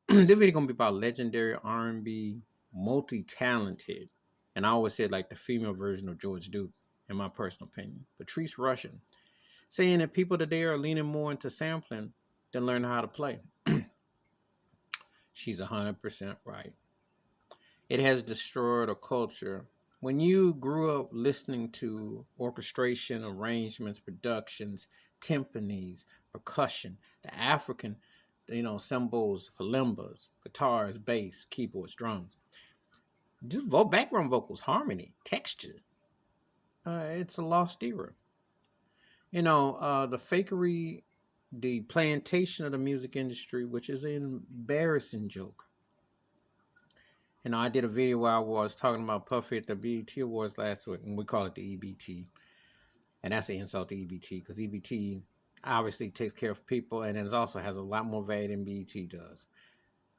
This video gonna be about legendary R&B, multi-talented, and I always said like the female version of George Duke, in my personal opinion, Patrice Rushen, saying that people today are leaning more into sampling than learning how to play. She's 100% right. It has destroyed a culture. When you grew up listening to orchestration, arrangements, productions, timpanis, percussion, the African, cymbals, kalimbas, guitars, bass, keyboards, drums, just background vocals, harmony, texture. It's a lost era. The fakery, the plantation of the music industry, which is an embarrassing joke. I did a video where I was talking about Puffy at the BET Awards last week, and we call it the EBT. And that's an insult to EBT, because EBT obviously takes care of people, and it also has a lot more value than BET does.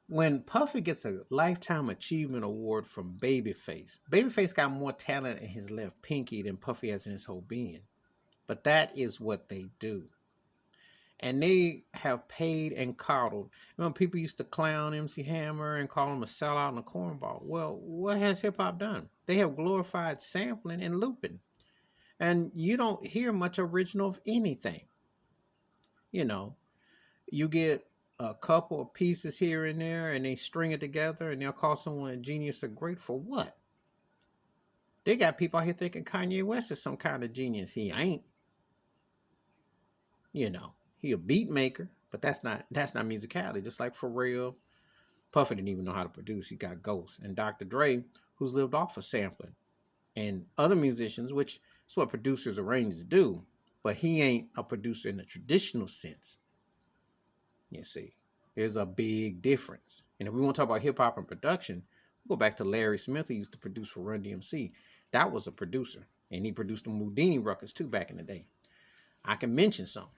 When Puffy gets a Lifetime Achievement Award from Babyface got more talent in his left pinky than Puffy has in his whole being. But that is what they do. And they have paid and coddled. People used to clown MC Hammer and call him a sellout and a cornball. Well, what has hip hop done? They have glorified sampling and looping. And you don't hear much original of anything. You get a couple of pieces here and there and they string it together and they'll call someone a genius or great for what? They got people out here thinking Kanye West is some kind of genius. He ain't. He a beat maker, but that's not musicality. Just like Pharrell, Puffy didn't even know how to produce. He got Ghost. And Dr. Dre, who's lived off of sampling. And other musicians, which is what producers, arrangers do. But he ain't a producer in the traditional sense. You see, there's a big difference. And if we want to talk about hip hop and production, we go back to Larry Smith, who used to produce for Run DMC. That was a producer. And he produced the Houdini records too back in the day. I can mention some.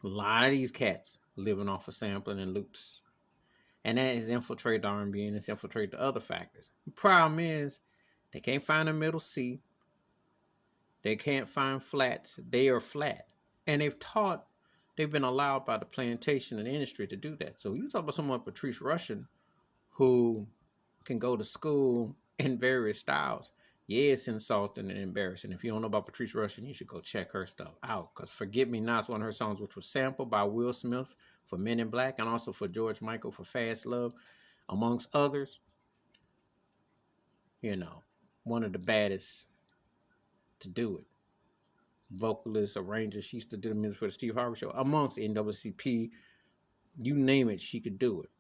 A lot of these cats living off of sampling and loops. And that has infiltrated R&B and it's infiltrated the other factors. The problem is they can't find a middle C. They can't find flats. They are flat. And they've been allowed by the plantation and the industry to do that. So you talk about someone like Patrice Rushen who can go to school in various styles. Yeah, it's insulting and embarrassing. If you don't know about Patrice Rushen, you should go check her stuff out. Because Forget Me Not's one of her songs, which was sampled by Will Smith for Men in Black and also for George Michael for Fast Love, amongst others. One of the baddest to do it. Vocalist, arranger. She used to do the music for the Steve Harvey Show. Amongst NAACP, you name it, she could do it.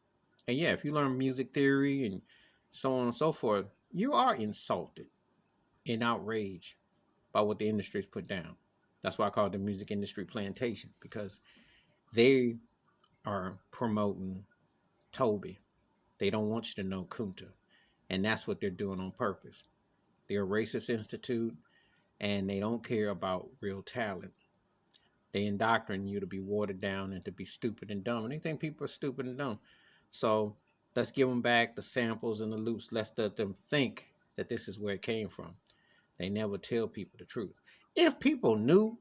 And yeah, if you learn music theory and so on and so forth, you are insulted and outraged by what the industry's put down. That's why I call it the music industry plantation, because they are promoting Toby. They don't want you to know Kunta. And that's what they're doing on purpose. They're a racist institute and they don't care about real talent. They indoctrinate you to be watered down and to be stupid and dumb. And they think people are stupid and dumb. So let's give them back the samples and the loops. Let's let them think that this is where it came from. They never tell people the truth. If people knew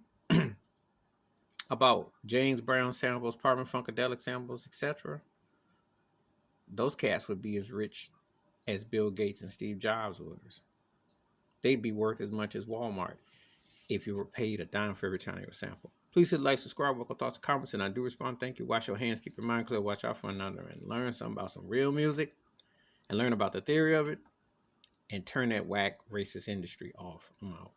about James Brown samples, Parliament Funkadelic samples, etc., those cats would be as rich as Bill Gates and Steve Jobs was. They'd be worth as much as Walmart if you were paid a dime for every time they were sampled. Please hit like, subscribe, welcome thoughts and comments, and I do respond. Thank you. Wash your hands, keep your mind clear, watch out for another, and learn something about some real music, and learn about the theory of it, and turn that whack racist industry off. I'm out.